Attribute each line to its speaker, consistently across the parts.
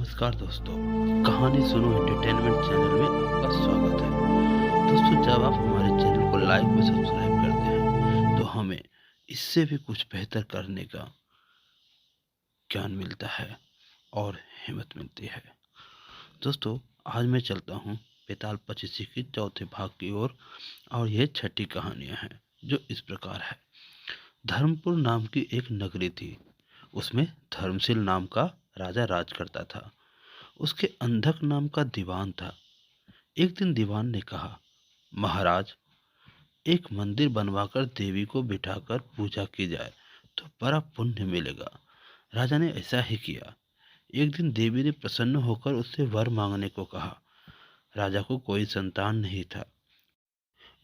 Speaker 1: नमस्कार दोस्तों, कहानी सुनो एंटरटेनमेंट चैनल में आपका स्वागत है। दोस्तों, जब आप हमारे चैनल को लाइक व सब्सक्राइब करते हैं तो हमें इससे भी कुछ बेहतर करने का ज्ञान मिलता है और हिम्मत मिलती है। दोस्तों, आज मैं चलता हूँ बेताल पचीसी की चौथे भाग की ओर और ये छठी कहानियाँ हैं जो इस प्रकार है। धर्मपुर नाम की एक नगरी थी। उसमें धर्मशील नाम का राजा राज करता था। उसके अंधक नाम का दीवान था। एक दिन दीवान ने कहा, महाराज, एक मंदिर बनवाकर देवी को बिठाकर पूजा की जाए तो बड़ा पुण्य मिलेगा। राजा ने ऐसा ही किया। एक दिन देवी ने प्रसन्न होकर उससे वर मांगने को कहा। राजा को कोई संतान नहीं था।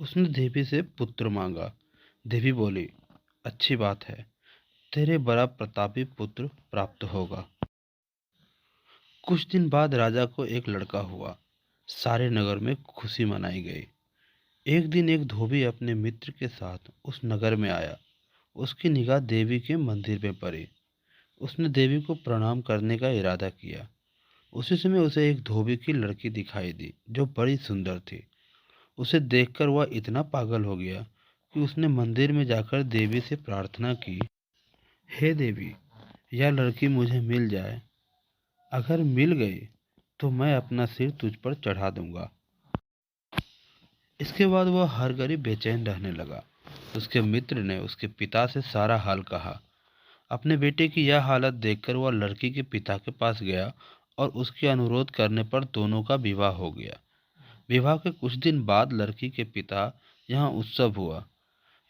Speaker 1: उसने देवी से पुत्र मांगा। देवी बोली, अच्छी बात है, तेरे बड़ा प्रतापी पुत्र प्राप्त होगा। कुछ दिन बाद राजा को एक लड़का हुआ। सारे नगर में खुशी मनाई गई। एक दिन एक धोबी अपने मित्र के साथ उस नगर में आया। उसकी निगाह देवी के मंदिर में पड़ी। उसने देवी को प्रणाम करने का इरादा किया। उसी समय उसे एक धोबी की लड़की दिखाई दी जो बड़ी सुंदर थी। उसे देखकर वह इतना पागल हो गया कि उसने मंदिर में जाकर देवी से प्रार्थना की, हे देवी, यह लड़की मुझे मिल जाए। अगर मिल गई तो मैं अपना सिर तुझ पर चढ़ा दूंगा। इसके बाद वह हर घड़ी बेचैन रहने लगा। उसके मित्र ने उसके पिता से सारा हाल कहा। अपने बेटे की यह हालत देखकर वह लड़की के पिता के पास गया और उसके अनुरोध करने पर दोनों का विवाह हो गया। विवाह के कुछ दिन बाद लड़की के पिता यहाँ उत्सव हुआ।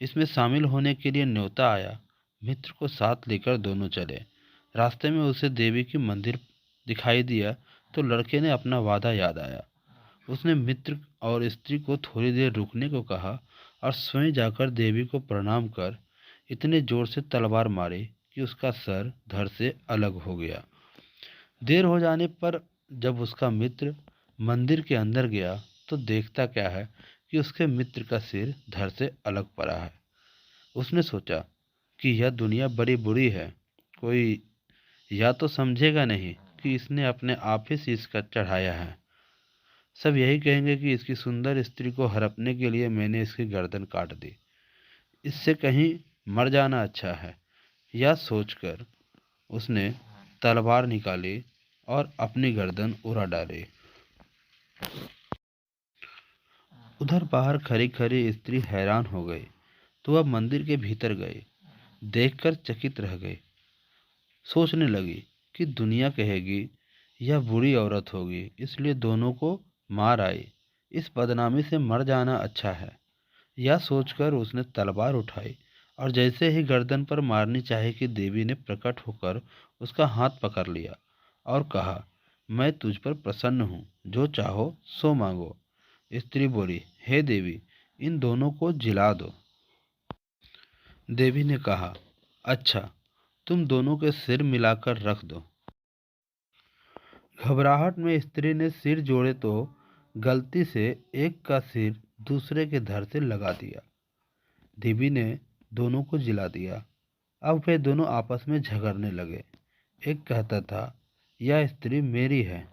Speaker 1: इसमें शामिल होने के लिए न्योता आया। मित्र को साथ लेकर दोनों चले। रास्ते में उसे देवी की मंदिर दिखाई दिया तो लड़के ने अपना वादा याद आया। उसने मित्र और स्त्री को थोड़ी देर रुकने को कहा और स्वयं जाकर देवी को प्रणाम कर इतने जोर से तलवार मारी कि उसका सर धड़ से अलग हो गया। देर हो जाने पर जब उसका मित्र मंदिर के अंदर गया तो देखता क्या है कि उसके मित्र का सिर धड़ से अलग पड़ा है। उसने सोचा कि यह दुनिया बड़ी बुरी है। कोई या तो समझेगा नहीं कि इसने अपने आप ही शीश का चढ़ाया है। सब यही कहेंगे कि इसकी सुंदर स्त्री को हड़पने के लिए मैंने इसकी गर्दन काट दी। इससे कहीं मर जाना अच्छा है। यह सोचकर उसने तलवार निकाली और अपनी गर्दन उड़ा डाली। उधर बाहर खड़ी खड़ी स्त्री हैरान हो गई तो वह मंदिर के भीतर गई। देखकर चकित रह गई। सोचने लगी कि दुनिया कहेगी यह बुरी औरत होगी, इसलिए दोनों को मार आई। इस बदनामी से मर जाना अच्छा है। यह सोचकर उसने तलवार उठाई और जैसे ही गर्दन पर मारनी चाही कि देवी ने प्रकट होकर उसका हाथ पकड़ लिया और कहा, मैं तुझ पर प्रसन्न हूँ, जो चाहो सो मांगो। स्त्री बोली, हे देवी, इन दोनों को जिला दो। देवी ने कहा, अच्छा, तुम दोनों के सिर मिलाकर रख दो। घबराहट में स्त्री ने सिर जोड़े तो गलती से एक का सिर दूसरे के धड़ से लगा दिया। देवी ने दोनों को जिला दिया। अब वे दोनों आपस में झगड़ने लगे। एक कहता था, यह स्त्री मेरी है,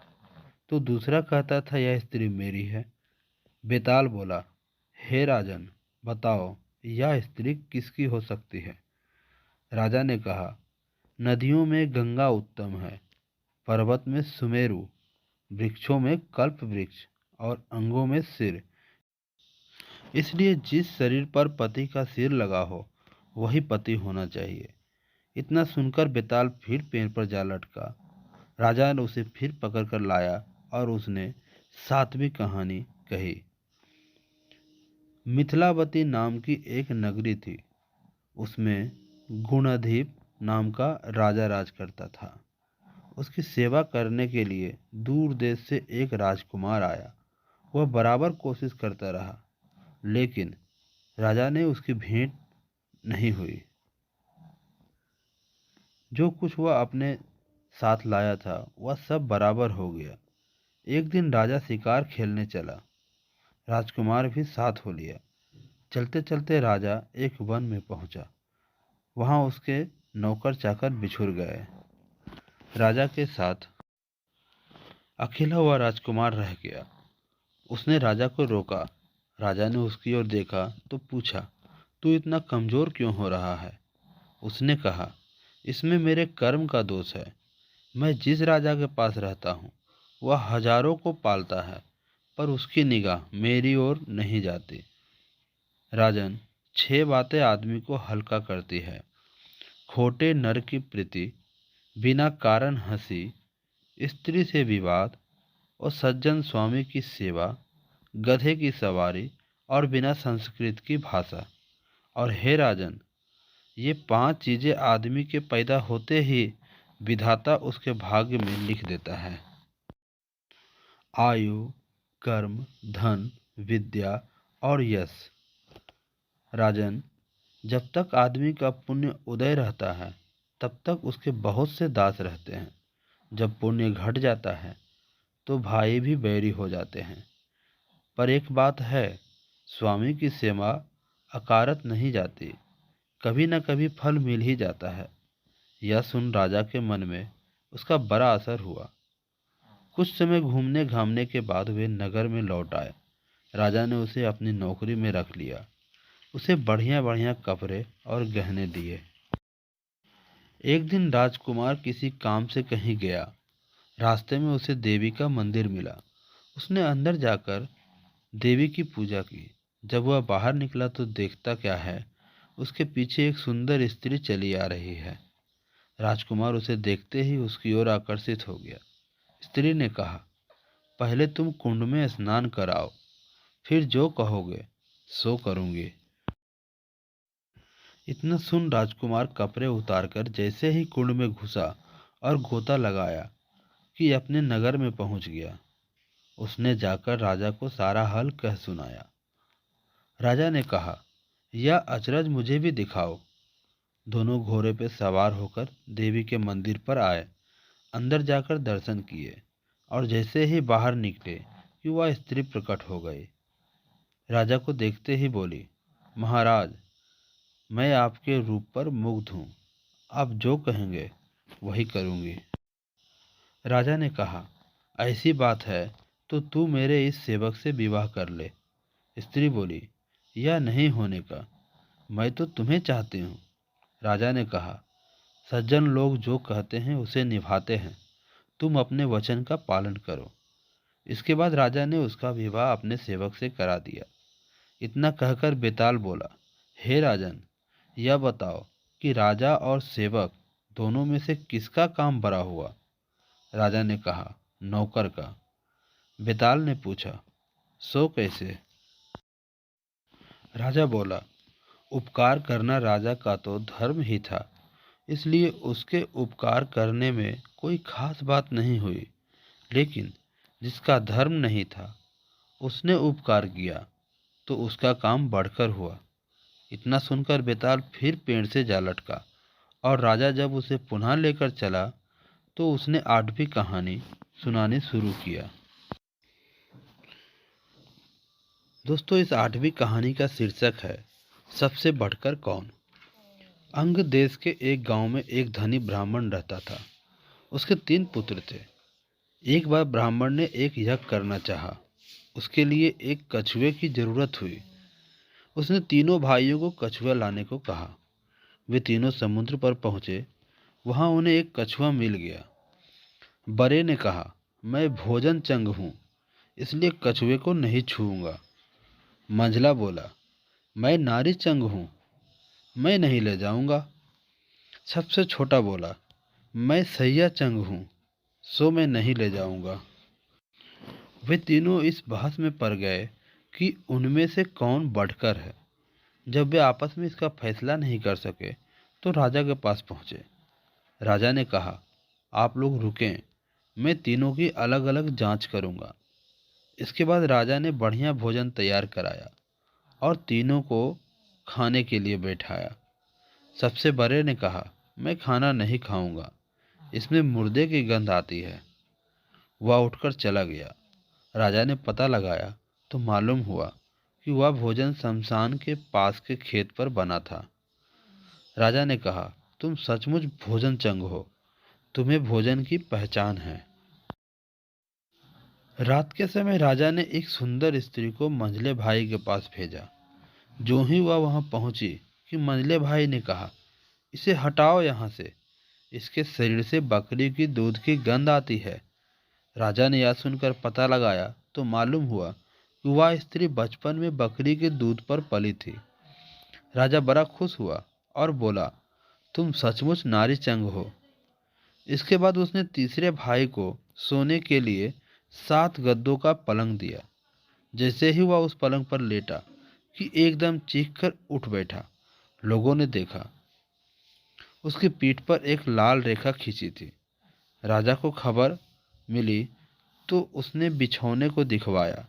Speaker 1: तो दूसरा कहता था, यह स्त्री मेरी है। बेताल बोला, हे राजन, बताओ यह स्त्री किसकी हो सकती है। राजा ने कहा, नदियों में गंगा उत्तम है, पर्वत में सुमेरु, वृक्षों में कल्प वृक्ष और अंगों में सिर। इसलिए जिस शरीर पर पति का सिर लगा हो वही पति होना चाहिए। इतना सुनकर बेताल फिर पेड़ पर जा लटका। राजा ने उसे फिर पकड़कर लाया और उसने सातवीं कहानी कही। मिथिलावती नाम की एक नगरी थी। उसमें गुणाधिप नाम का राजा राज करता था। उसकी सेवा करने के लिए दूर देश से एक राजकुमार आया। वह बराबर कोशिश करता रहा, लेकिन राजा ने उसकी भेंट नहीं हुई। जो कुछ वह अपने साथ लाया था वह सब बराबर हो गया। एक दिन राजा शिकार खेलने चला। राजकुमार भी साथ हो लिया। चलते चलते राजा एक वन में पहुंचा। वहां उसके नौकर चाकर बिछुड़ गए। राजा के साथ अकेला हुआ राजकुमार रह गया। उसने राजा को रोका। राजा ने उसकी ओर देखा तो पूछा, तू इतना कमजोर क्यों हो रहा है? उसने कहा, इसमें मेरे कर्म का दोष है। मैं जिस राजा के पास रहता हूँ वह हजारों को पालता है, पर उसकी निगाह मेरी ओर नहीं जाती। राजन, 6 बातें आदमी को हल्का करती है। खोटे नर की प्रीति, बिना कारण हंसी, स्त्री से विवाद और सज्जन स्वामी की सेवा, गधे की सवारी और बिना संस्कृत की भाषा। और हे राजन, ये 5 चीजें आदमी के पैदा होते ही विधाता उसके भाग्य में लिख देता है। आयु, कर्म, धन, विद्या और यश। राजन, जब तक आदमी का पुण्य उदय रहता है तब तक उसके बहुत से दास रहते हैं। जब पुण्य घट जाता है तो भाई भी बैरी हो जाते हैं। पर एक बात है, स्वामी की सेवा अकारत नहीं जाती, कभी न कभी फल मिल ही जाता है। यह सुन राजा के मन में उसका बड़ा असर हुआ। कुछ समय घूमने घामने के बाद वे नगर में लौट आए। राजा ने उसे अपनी नौकरी में रख लिया। उसे बढ़िया बढ़िया कपड़े और गहने दिए। एक दिन राजकुमार किसी काम से कहीं गया। रास्ते में उसे देवी का मंदिर मिला। उसने अंदर जाकर देवी की पूजा की। जब वह बाहर निकला तो देखता क्या है, उसके पीछे एक सुंदर स्त्री चली आ रही है। राजकुमार उसे देखते ही उसकी ओर आकर्षित हो गया। स्त्री ने कहा, पहले तुम कुंड में स्नान कराओ, फिर जो कहोगे सो करूंगी। इतना सुन राजकुमार कपड़े उतारकर जैसे ही कुंड में घुसा और गोता लगाया कि अपने नगर में पहुंच गया। उसने जाकर राजा को सारा हाल कह सुनाया। राजा ने कहा, यह अचरज मुझे भी दिखाओ। दोनों घोड़े पे सवार होकर देवी के मंदिर पर आए। अंदर जाकर दर्शन किए और जैसे ही बाहर निकले कि वह स्त्री प्रकट हो गई। राजा को देखते ही बोली, महाराज, मैं आपके रूप पर मुग्ध हूँ। आप जो कहेंगे वही करूँगी। राजा ने कहा, ऐसी बात है तो तू मेरे इस सेवक से विवाह कर ले। स्त्री बोली, यह नहीं होने का, मैं तो तुम्हें चाहती हूँ। राजा ने कहा, सज्जन लोग जो कहते हैं उसे निभाते हैं, तुम अपने वचन का पालन करो। इसके बाद राजा ने उसका विवाह अपने सेवक से करा दिया। इतना कहकर बेताल बोला, हे राजन, यह बताओ कि राजा और सेवक दोनों में से किसका काम बड़ा हुआ? राजा ने कहा, नौकर का। बेताल ने पूछा, सो कैसे? राजा बोला, उपकार करना राजा का तो धर्म ही था, इसलिए उसके उपकार करने में कोई खास बात नहीं हुई। लेकिन जिसका धर्म नहीं था उसने उपकार किया तो उसका काम बढ़कर हुआ। इतना सुनकर बेताल फिर पेड़ से जा लटका और राजा जब उसे पुनः लेकर चला तो उसने 8वीं कहानी सुनानी शुरू किया। दोस्तों, इस 8वीं कहानी का शीर्षक है, सबसे बढ़कर कौन। अंग देश के एक गांव में एक धनी ब्राह्मण रहता था। उसके 3 पुत्र थे। एक बार ब्राह्मण ने एक यज्ञ करना चाहा। उसके लिए एक कछुए की जरूरत हुई। उसने तीनों भाइयों को कछुआ लाने को कहा। वे तीनों समुद्र पर पहुंचे। वहां उन्हें एक कछुआ मिल गया। बड़े ने कहा, मैं भोजन चंग हूँ, इसलिए कछुए को नहीं छूऊंगा। मंझला बोला, मैं नारी चंग हूँ, मैं नहीं ले जाऊंगा। सबसे छोटा बोला, मैं सैया चंग हूँ, सो मैं नहीं ले जाऊंगा। वे तीनों इस बहस में पड़ गए कि उनमें से कौन बढ़कर है। जब वे आपस में इसका फैसला नहीं कर सके तो राजा के पास पहुंचे। राजा ने कहा, आप लोग रुकें, मैं तीनों की अलग अलग जांच करूंगा। इसके बाद राजा ने बढ़िया भोजन तैयार कराया और तीनों को खाने के लिए बैठाया। सबसे बड़े ने कहा, मैं खाना नहीं खाऊंगा, इसमें मुर्दे की गंध आती है। वह उठकर चला गया। राजा ने पता लगाया तो मालूम हुआ कि वह भोजन शमशान के पास के खेत पर बना था। राजा ने कहा, तुम सचमुच भोजन चंग हो, तुम्हें भोजन की पहचान है। रात के समय राजा ने एक सुंदर स्त्री को मंझले भाई के पास भेजा। जो ही वह वहां पहुंची कि मंझले भाई ने कहा, इसे हटाओ यहाँ से, इसके शरीर से बकरी की दूध की गंध आती है। राजा ने यह सुनकर पता लगाया तो मालूम हुआ कि वह स्त्री बचपन में बकरी के दूध पर पली थी। राजा बड़ा खुश हुआ और बोला, तुम सचमुच नारी चंग हो। इसके बाद उसने तीसरे भाई को सोने के लिए 7 गद्दों का पलंग दिया। जैसे ही वह उस पलंग पर लेटा कि एकदम चीख कर उठ बैठा। लोगों ने देखा, उसकी पीठ पर एक लाल रेखा खींची थी। राजा को खबर मिली तो उसने बिछौने को दिखवाया।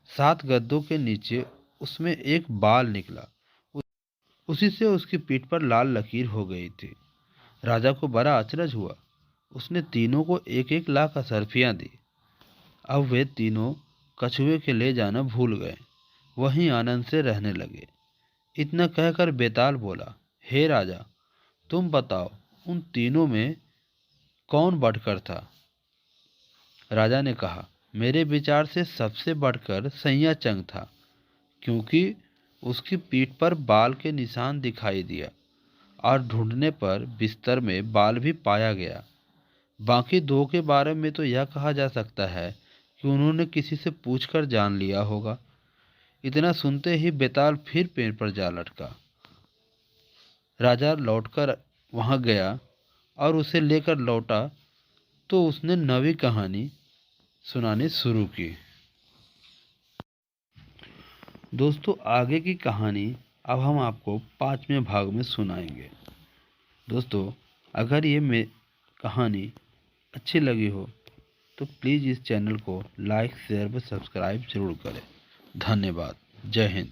Speaker 1: 7 गद्दों के नीचे उसमें एक बाल निकला। उसी से उसकी पीठ पर लाल लकीर हो गई थी। राजा को बड़ा अचरज हुआ। उसने तीनों को एक एक लाख असरफियां दी। अब वे तीनों कछुए के ले जाना भूल गए, वहीं आनंद से रहने लगे। इतना कहकर बेताल बोला, हे राजा, तुम बताओ उन तीनों में कौन बढ़कर था। राजा ने कहा, मेरे विचार से सबसे बढ़कर सैया चंग था, क्योंकि उसकी पीठ पर बाल के निशान दिखाई दिया और ढूंढने पर बिस्तर में बाल भी पाया गया। बाकी दो के बारे में तो यह कहा जा सकता है कि उन्होंने किसी से पूछकर जान लिया होगा। इतना सुनते ही बेताल फिर पेड़ पर जा लटका। राजा लौटकर वहां गया और उसे लेकर लौटा तो उसने नवी कहानी सुनानी शुरू की। दोस्तों, आगे की कहानी अब हम आपको 5वें भाग में सुनाएंगे। दोस्तों, अगर ये कहानी अच्छी लगी हो तो प्लीज़ इस चैनल को लाइक, शेयर व सब्सक्राइब जरूर करें। धन्यवाद। जय हिंद।